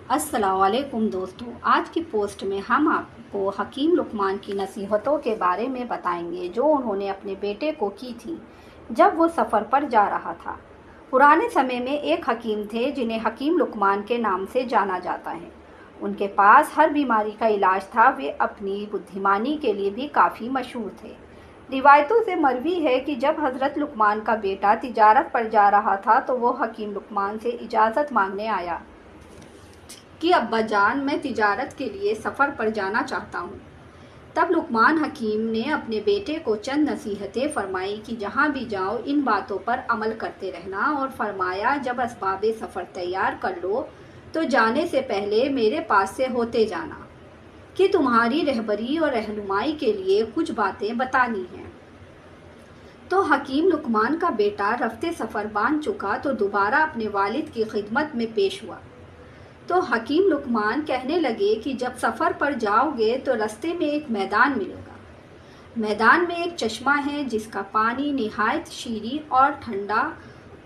अस्सलाम वालेकुम दोस्तों, आज की पोस्ट में हम आपको हकीम लुकमान की नसीहतों के बारे में बताएंगे जो उन्होंने अपने बेटे को की थी जब वो सफ़र पर जा रहा था। पुराने समय में एक हकीम थे जिन्हें हकीम लुकमान के नाम से जाना जाता है। उनके पास हर बीमारी का इलाज था। वे अपनी बुद्धिमानी के लिए भी काफ़ी मशहूर थे। रिवायतों से मरवी है कि जब हज़रत लुकमान का बेटा तिजारत पर जा रहा था तो वो हकीम लुकमान से इजाज़त मांगने आया कि अब्बा जान, मैं तिजारत के लिए सफ़र पर जाना चाहता हूँ। तब लुकमान हकीम ने अपने बेटे को चंद नसीहतें फरमाई कि जहाँ भी जाओ इन बातों पर अमल करते रहना, और फरमाया जब असबाब सफ़र तैयार कर लो तो जाने से पहले मेरे पास से होते जाना कि तुम्हारी रहबरी और रहनुमाई के लिए कुछ बातें बतानी हैं। तो हकीम लुकमान का बेटा रफ्ते सफ़र बांध चुका तो दोबारा अपने वालिद की खिदमत में पेश हुआ। तो हकीम लुकमान कहने लगे कि जब सफ़र पर जाओगे तो रास्ते में एक मैदान मिलेगा। मैदान में एक चश्मा है जिसका पानी निहायत शीरी और ठंडा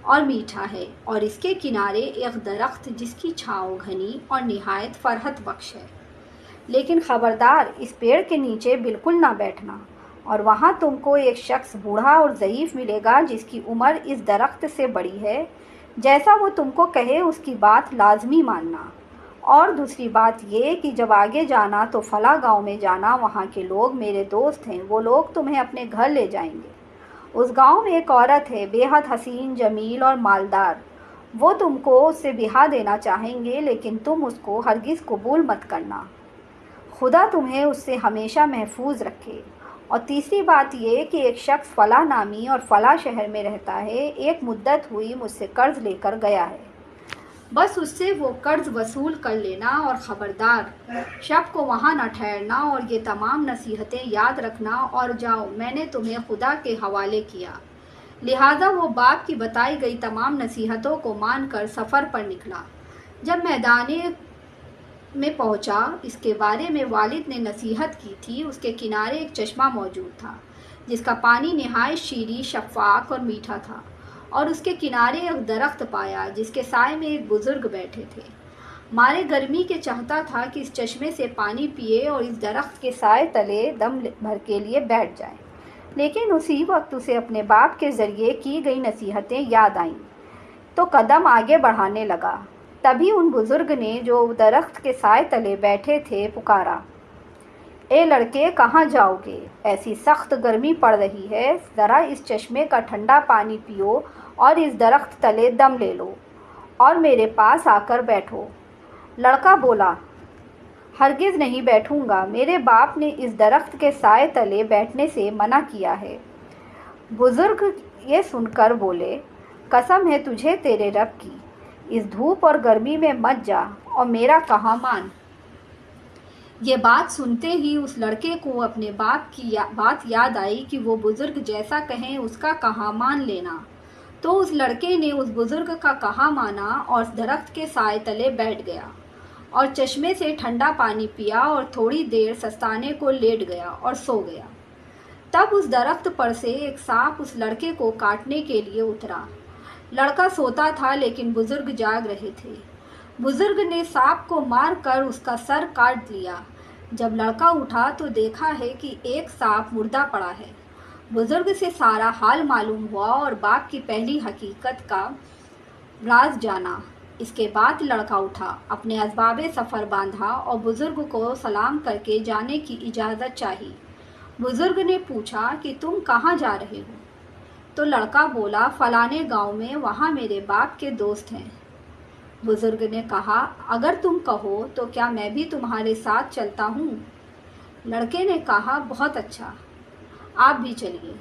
और मीठा है, और इसके किनारे एक दरख्त जिसकी छाँव घनी और निहायत फरहत बख्श है। लेकिन ख़बरदार, इस पेड़ के नीचे बिल्कुल ना बैठना, और वहाँ तुमको एक शख्स बूढ़ा और ज़ईफ़ मिलेगा जिसकी उम्र इस दरख्त से बड़ी है। जैसा वो तुमको कहे उसकी बात लाजमी मानना। और दूसरी बात ये कि जब आगे जाना तो फला गांव में जाना, वहाँ के लोग मेरे दोस्त हैं, वो लोग तुम्हें अपने घर ले जाएंगे। उस गांव में एक औरत है, बेहद हसीन, जमील और मालदार। वो तुमको उससे ब्याह देना चाहेंगे, लेकिन तुम उसको हरगिज़ कबूल मत करना। खुदा तुम्हें उससे हमेशा महफूज रखे। और तीसरी बात ये कि एक शख्स फला नामी और फला शहर में रहता है, एक मुद्दत हुई मुझसे कर्ज लेकर गया है, बस उससे वो कर्ज वसूल कर लेना, और ख़बरदार शब को वहाँ न ठहरना, और ये तमाम नसीहतें याद रखना और जाओ, मैंने तुम्हें खुदा के हवाले किया। लिहाजा वो बाप की बताई गई तमाम नसीहतों को मानकर सफ़र पर निकला। जब मैदान में पहुंचा, इसके बारे में वालिद ने नसीहत की थी, उसके किनारे एक चश्मा मौजूद था जिसका पानी निहायत शीरी, शफ़ाफ़ और मीठा था, और उसके किनारे एक दरख्त पाया जिसके साए में एक बुज़ुर्ग बैठे थे। मारे गर्मी के चाहता था कि इस चश्मे से पानी पिए और इस दरख्त के साए तले दम भर के लिए बैठ जाए, लेकिन उसी वक्त उसे अपने बाप के ज़रिए की गई नसीहतें याद आईं तो कदम आगे बढ़ाने लगा। तभी उन बुज़ुर्ग ने जो दरख्त के साए तले बैठे थे पुकारा, ए लड़के, कहाँ जाओगे? ऐसी सख्त गर्मी पड़ रही है, ज़रा इस चश्मे का ठंडा पानी पियो और इस दरख्त तले दम ले लो और मेरे पास आकर बैठो। लड़का बोला, हरगिज़ नहीं बैठूंगा, मेरे बाप ने इस दरख्त के साए तले बैठने से मना किया है। बुज़ुर्ग ये सुनकर बोले, कसम है तुझे तेरे रब की, इस धूप और गर्मी में मत जा और मेरा कहा मान। ये बात सुनते ही उस लड़के को अपने बाप की बात याद आई कि वो बुज़ुर्ग जैसा कहें उसका कहा मान लेना। तो उस लड़के ने उस बुज़ुर्ग का कहा माना और दरख्त के साए तले बैठ गया और चश्मे से ठंडा पानी पिया और थोड़ी देर सस्ताने को लेट गया और सो गया। तब उस दरख्त पर से एक सांप उस लड़के को काटने के लिए उतरा। लड़का सोता था लेकिन बुज़ुर्ग जाग रहे थे। बुज़ुर्ग ने सांप को मार कर उसका सर काट लिया। जब लड़का उठा तो देखा है कि एक सांप मुर्दा पड़ा है। बुज़ुर्ग से सारा हाल मालूम हुआ और बाप की पहली हकीकत का राज जाना। इसके बाद लड़का उठा, अपने असबाब सफ़र बांधा और बुज़ुर्ग को सलाम करके जाने की इजाज़त चाही। बुज़ुर्ग ने पूछा कि तुम कहाँ जा रहे हो? तो लड़का बोला, फलाने गांव में, वहाँ मेरे बाप के दोस्त हैं। बुज़ुर्ग ने कहा, अगर तुम कहो तो क्या मैं भी तुम्हारे साथ चलता हूँ? लड़के ने कहा, बहुत अच्छा, आप भी चलिए।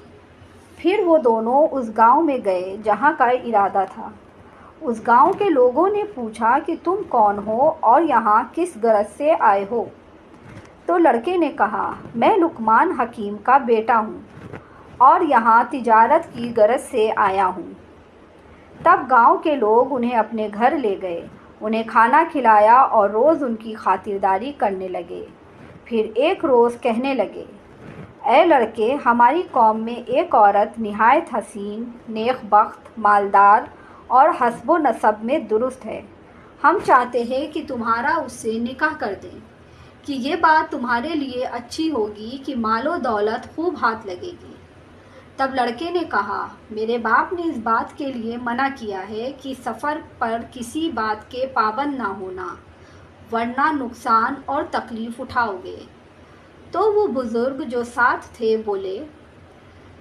फिर वो दोनों उस गांव में गए जहाँ का इरादा था। उस गांव के लोगों ने पूछा कि तुम कौन हो और यहाँ किस गरज से आए हो? तो लड़के ने कहा, मैं लुकमान हकीम का बेटा हूँ और यहाँ तिजारत की गरज से आया हूँ। तब गांव के लोग उन्हें अपने घर ले गए, उन्हें खाना खिलाया और रोज़ उनकी खातिरदारी करने लगे। फिर एक रोज़ कहने लगे, ऐ लड़के, हमारी कौम में एक औरत निहायत हसीन, नेक बख्त, मालदार और हस्बो नसब में दुरुस्त है। ہم چاہتے ہیں کہ تمہارا اس سے نکاح کر دیں، کہ یہ بات تمہارے لیے اچھی ہوگی کہ مال و دولت خوب ہاتھ لگے گی۔ تب لڑکے نے کہا، میرے باپ نے اس بات کے لیے منع کیا ہے کہ سفر پر کسی بات کے پابند نہ ہونا، ورنہ نقصان اور تکلیف اٹھاؤ گے۔ تو وہ بزرگ جو ساتھ تھے بولے،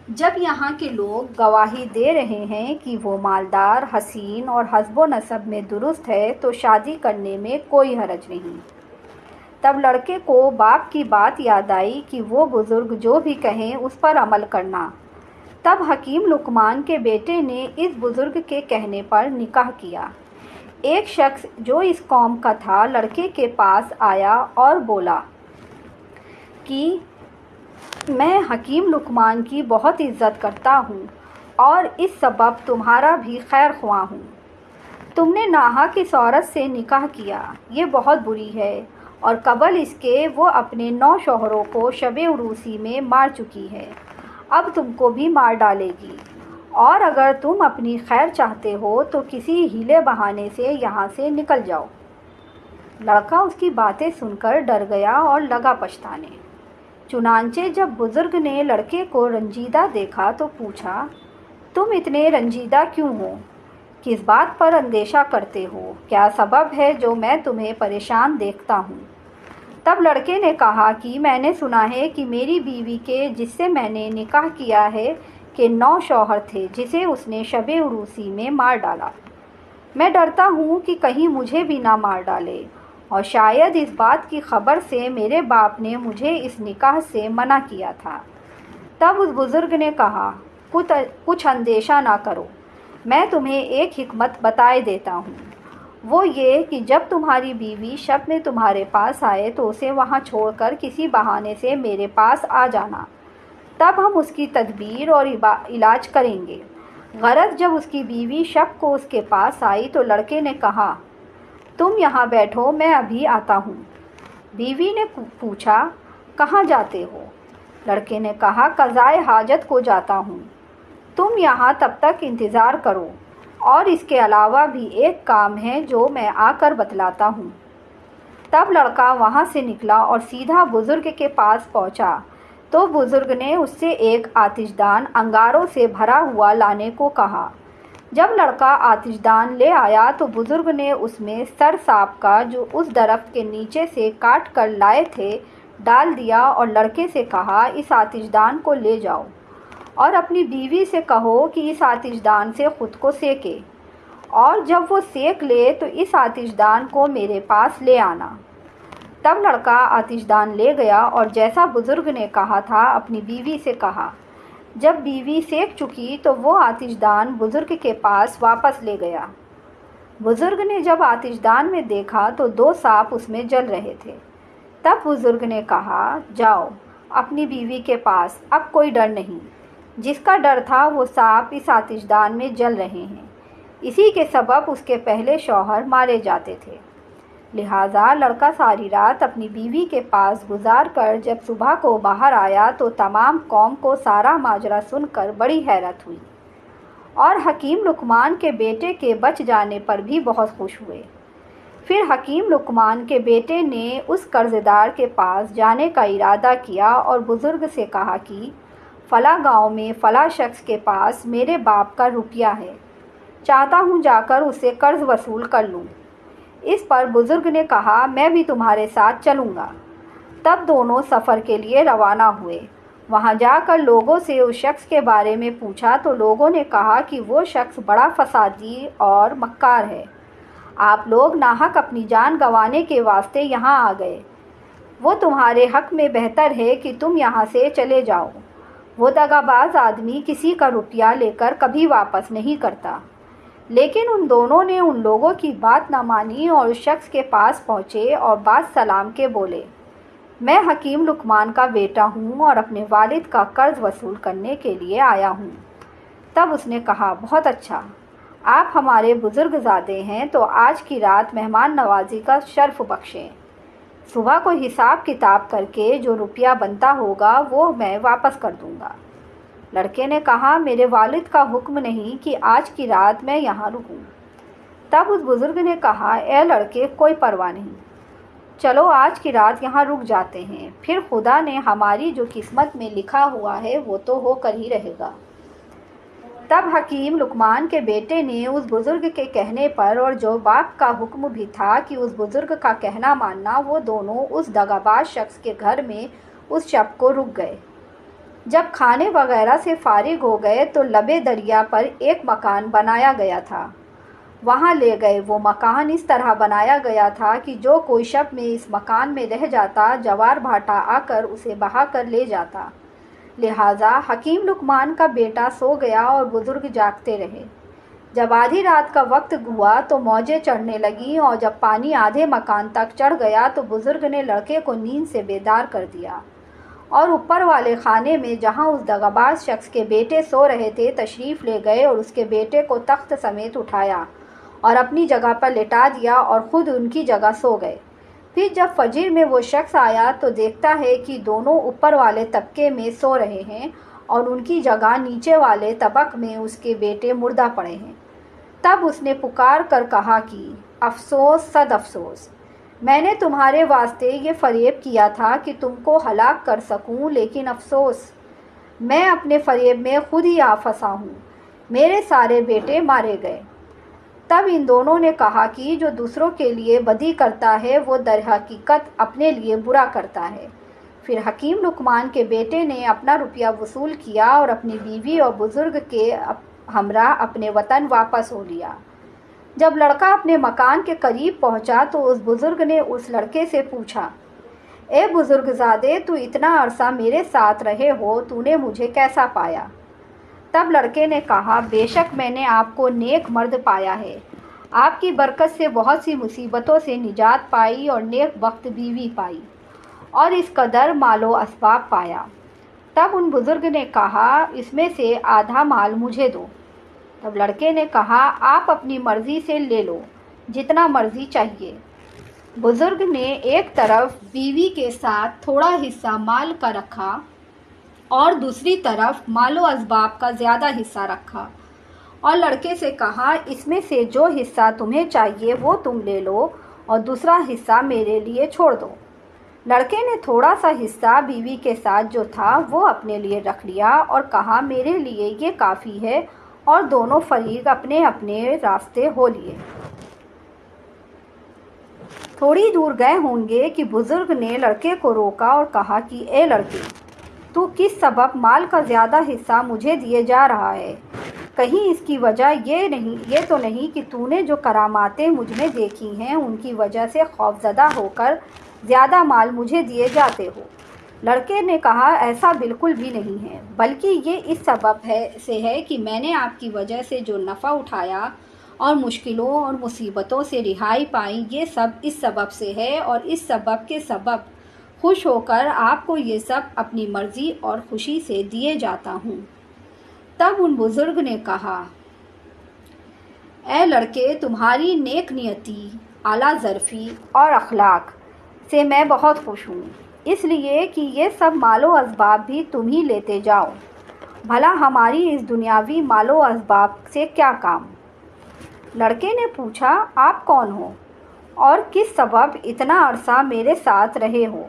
جب یہاں کے لوگ گواہی دے رہے ہیں کہ وہ مالدار، حسین اور حسب و نسب میں درست ہے تو شادی کرنے میں کوئی حرج نہیں۔ تب لڑکے کو باپ کی بات یاد آئی کہ وہ بزرگ جو بھی کہیں اس پر عمل کرنا۔ تب حکیم لقمان کے بیٹے نے اس بزرگ کے کہنے پر نکاح کیا۔ ایک شخص جو اس قوم کا تھا لڑکے کے پاس آیا اور بولا کہ میں حکیم لقمان کی بہت عزت کرتا ہوں اور اس سبب تمہارا بھی خیر خواہ ہوں۔ تم نے ناحق اس عورت سے نکاح کیا، یہ بہت بری ہے، اور قبل اس کے وہ اپنے 9 شوہروں کو شب عروسی میں مار چکی ہے، اب تم کو بھی مار ڈالے گی، اور اگر تم اپنی خیر چاہتے ہو تو کسی ہیلے بہانے سے یہاں سے نکل جاؤ۔ لڑکا اس کی باتیں سن کر ڈر گیا اور لگا پچھتانے۔ چنانچہ جب بزرگ نے لڑکے کو رنجیدہ دیکھا تو پوچھا، تم اتنے رنجیدہ کیوں ہو؟ کس بات پر اندیشہ کرتے ہو؟ کیا سبب ہے جو میں تمہیں پریشان دیکھتا ہوں؟ تب لڑکے نے کہا کہ میں نے سنا ہے کہ میری بیوی کے جس سے میں نے نکاح کیا ہے کہ 9 شوہر تھے جسے اس نے شب عروسی میں مار ڈالا۔ میں ڈرتا ہوں کہ کہیں مجھے بھی نہ مار ڈالے، اور شاید اس بات کی خبر سے میرے باپ نے مجھے اس نکاح سے منع کیا تھا۔ تب اس بزرگ نے کہا، کچھ اندیشہ نہ کرو، میں تمہیں ایک حکمت بتائے دیتا ہوں۔ وہ یہ کہ جب تمہاری بیوی شب میں تمہارے پاس آئے تو اسے وہاں چھوڑ کر کسی بہانے سے میرے پاس آ جانا، تب ہم اس کی تدبیر اور علاج کریں گے۔ غرض جب اس کی بیوی شب کو اس کے پاس آئی تو لڑکے نے کہا، تم یہاں بیٹھو، میں ابھی آتا ہوں۔ بیوی نے پوچھا، کہاں جاتے ہو؟ لڑکے نے کہا، قضائے حاجت کو جاتا ہوں۔ تم یہاں تب تک انتظار کرو، اور اس کے علاوہ بھی ایک کام ہے جو میں آ کر بتلاتا ہوں۔ تب لڑکا وہاں سے نکلا اور سیدھا بزرگ کے پاس پہنچا تو بزرگ نے اس سے ایک آتش دان انگاروں سے بھرا ہوا لانے کو کہا۔ جب لڑکا آتش دان لے آیا تو بزرگ نے اس میں سر سانپ کا جو اس درخت کے نیچے سے کاٹ کر لائے تھے ڈال دیا، اور لڑکے سے کہا، اس آتش دان کو لے جاؤ اور اپنی بیوی سے کہو کہ اس آتش دان سے خود کو سینکے، اور جب وہ سینک لے تو اس آتش دان کو میرے پاس لے آنا۔ تب لڑکا آتش دان لے گیا اور جیسا بزرگ نے کہا تھا اپنی بیوی سے کہا۔ جب بیوی سینک چکی تو وہ آتش دان بزرگ کے پاس واپس لے گیا۔ بزرگ نے جب آتش دان میں دیکھا تو 2 سانپ اس میں جل رہے تھے۔ تب بزرگ نے کہا، جاؤ اپنی بیوی کے پاس، اب کوئی ڈر نہیں۔ جس کا ڈر تھا وہ سانپ اس آتش دان میں جل رہے ہیں، اسی کے سبب اس کے پہلے شوہر مارے جاتے تھے۔ لہٰذا لڑکا ساری رات اپنی بیوی کے پاس گزار کر جب صبح کو باہر آیا تو تمام قوم کو سارا ماجرا سن کر بڑی حیرت ہوئی، اور حکیم لقمان کے بیٹے کے بچ جانے پر بھی بہت خوش ہوئے۔ پھر حکیم لقمان کے بیٹے نے اس قرض دار کے پاس جانے کا ارادہ کیا اور بزرگ سے کہا کہ فلاں گاؤں میں فلاں شخص کے پاس میرے باپ کا روپیہ ہے، چاہتا ہوں جا کر اس سے قرض وصول کر لوں۔ اس پر بزرگ نے کہا، میں بھی تمہارے ساتھ چلوں گا۔ تب دونوں سفر کے لیے روانہ ہوئے۔ وہاں جا کر لوگوں سے اس شخص کے بارے میں پوچھا تو لوگوں نے کہا کہ وہ شخص بڑا فسادی اور مکار ہے، آپ لوگ ناحق اپنی جان گنوانے کے واسطے یہاں آ گئے، وہ تمہارے حق میں بہتر ہے کہ تم یہاں سے چلے جاؤ۔ وہ دغاباز آدمی کسی کا روپیہ لے کر کبھی واپس نہیں کرتا۔ لیکن ان دونوں نے ان لوگوں کی بات نہ مانی اور اس شخص کے پاس پہنچے اور بعد سلام کے بولے، میں حکیم لقمان کا بیٹا ہوں اور اپنے والد کا قرض وصول کرنے کے لیے آیا ہوں۔ تب اس نے کہا، بہت اچھا، آپ ہمارے بزرگ زادے ہیں تو آج کی رات مہمان نوازی کا شرف بخشیں، صبح کو حساب کتاب کر کے جو روپیہ بنتا ہوگا وہ میں واپس کر دوں گا۔ لڑکے نے کہا، میرے والد کا حکم نہیں کہ آج کی رات میں یہاں رکوں۔ तब उस बुजुर्ग ने कहा, ए लड़के, कोई परवाह नहीं, चलो आज की रात यहाँ रुक जाते हैं, फिर खुदा ने हमारी जो किस्मत में लिखा हुआ है वो तो होकर ही रहेगा। तब हकीम लुकमान के बेटे ने उस बुज़ुर्ग के कहने पर, और जो बाप का हुक्म भी था कि उस बुज़ुर्ग का कहना मानना, वो दोनों उस दगाबाज शख्स के घर में उस शब को रुक गए। जब खाने वगैरह से फारिग हो गए तो लबे दरिया पर एक मकान बनाया गया था, वहाँ ले गए। वो मकान इस तरह बनाया गया था कि जो कोई शब में इस मकान में रह जाता, जवार भाटा आकर उसे बहा कर ले जाता। लिहाजा हकीम लुकमान का बेटा सो गया और बुज़ुर्ग जागते रहे। जब आधी रात का वक्त हुआ तो मौजें चढ़ने लगीं, और जब पानी आधे मकान तक चढ़ गया तो बुज़ुर्ग ने लड़के को नींद से बेदार कर दिया और ऊपर वाले खाने में, जहां उस दगाबाज शख्स के बेटे सो रहे थे, तशरीफ़ ले गए और उसके बेटे को तख्त समेत उठाया और अपनी जगह पर लिटा दिया और ख़ुद उनकी जगह सो गए। फिर जब फजर में वो शख्स आया तो देखता है कि दोनों ऊपर वाले तबके में सो रहे हैं और उनकी जगह नीचे वाले तबक में उसके बेटे मुर्दा पड़े हैं। तब उसने पुकार कर कहा कि अफसोस, सद अफसोस, मैंने तुम्हारे वास्ते ये फरेब किया था कि तुमको हलाक कर सकूं, लेकिन अफसोस, मैं अपने फरेब में खुद ही आ फंसा हूँ, मेरे सारे बेटे मारे गए। तब इन दोनों ने कहा कि जो दूसरों के लिए बदी करता है वो दर हकीकत अपने लिए बुरा करता है। फिर हकीम लुकमान के बेटे ने अपना रुपया वसूल किया और अपनी बीवी और बुज़ुर्ग के हमरा अपने वतन वापस हो लिया। जब लड़का अपने मकान के करीब पहुंचा तो उस बुज़ुर्ग ने उस लड़के से पूछा, ए बुज़ुर्गज़ादे, तू इतना अरसा मेरे साथ रहे हो, तूने मुझे कैसा पाया? तब लड़के ने कहा, बेशक मैंने आपको नेक मर्द पाया है, आपकी बरकत से बहुत सी मुसीबतों से निजात पाई और नेक वक्त बीवी पाई और इस कदर मालो असबाब पाया। तब उन बुज़ुर्ग ने कहा, इसमें से आधा माल मुझे दो। तब लड़के ने कहा, आप अपनी मर्ज़ी से ले लो, जितना मर्ज़ी चाहिए। बुज़ुर्ग ने एक तरफ बीवी के साथ थोड़ा हिस्सा माल का रखा और दूसरी तरफ मालो असबाब का ज़्यादा हिस्सा रखा और लड़के से कहा, इसमें से जो हिस्सा तुम्हें चाहिए वो तुम ले लो और दूसरा हिस्सा मेरे लिए छोड़ दो। लड़के ने थोड़ा सा हिस्सा बीवी के साथ जो था वो अपने लिए रख लिया और कहा, मेरे लिए ये काफ़ी है, और दोनों फरीक अपने अपने रास्ते हो लिए। थोड़ी दूर गए होंगे कि बुज़ुर्ग ने लड़के को रोका और कहा कि ए लड़के, तू किस सबब माल का ज़्यादा हिस्सा मुझे दिए जा रहा है? कहीं इसकी वजह ये तो नहीं कि तूने जो करामातें मुझ में देखी हैं उनकी वजह से खौफज़दा होकर ज़्यादा माल मुझे दिए जाते हो? लड़के ने कहा, ऐसा बिल्कुल भी नहीं है, बल्कि ये इस सबब से है कि मैंने आपकी वजह से जो नफ़ा उठाया और मुश्किलों और मुसीबतों से रिहाई पाई, ये सब इस सबब से है, और इस सबब के सबब खुश होकर आपको ये सब अपनी मर्ज़ी और खुशी से दिए जाता हूँ। तब उन बुज़ुर्ग ने कहा, ए लड़के, तुम्हारी नेक नियति, आला ज़रफ़ी और अखलाक से मैं बहुत खुश हूँ, इसलिए कि ये सब मालो असबाब भी तुम ही लेते जाओ। भला हमारी इस दुनियावी मालो असबाब से क्या काम? लड़के ने पूछा, आप कौन हो और किस सबब इतना अरसा मेरे साथ रहे हो?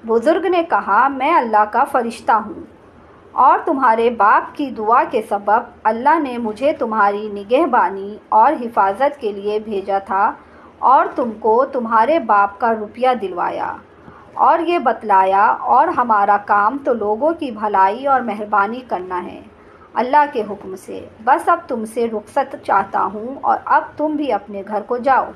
बुज़ुर्ग ने कहा, मैं अल्लाह का फ़रिश्ता हूँ और तुम्हारे बाप की दुआ के सबब अल्लाह ने मुझे तुम्हारी निगहबानी और हिफाजत के लिए भेजा था और तुमको तुम्हारे बाप का रुपया दिलवाया और ये बतलाया, और हमारा काम तो लोगों की भलाई और मेहरबानी करना है अल्लाह के हुक्म से। बस अब तुमसे रुखसत चाहता हूँ और अब तुम भी अपने घर को जाओ।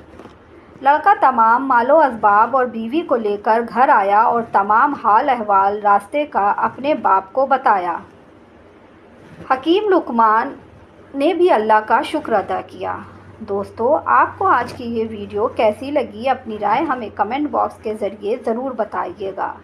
लड़का तमाम मालो असबाब और बीवी को लेकर घर आया और तमाम हाल अहवाल रास्ते का अपने बाप को बताया। हकीम लुकमान ने भी अल्लाह का शुक्र अदा किया। दोस्तों, आपको आज की ये वीडियो कैसी लगी, अपनी राय हमें कमेंट बॉक्स के ज़रिए ज़रूर बताइएगा।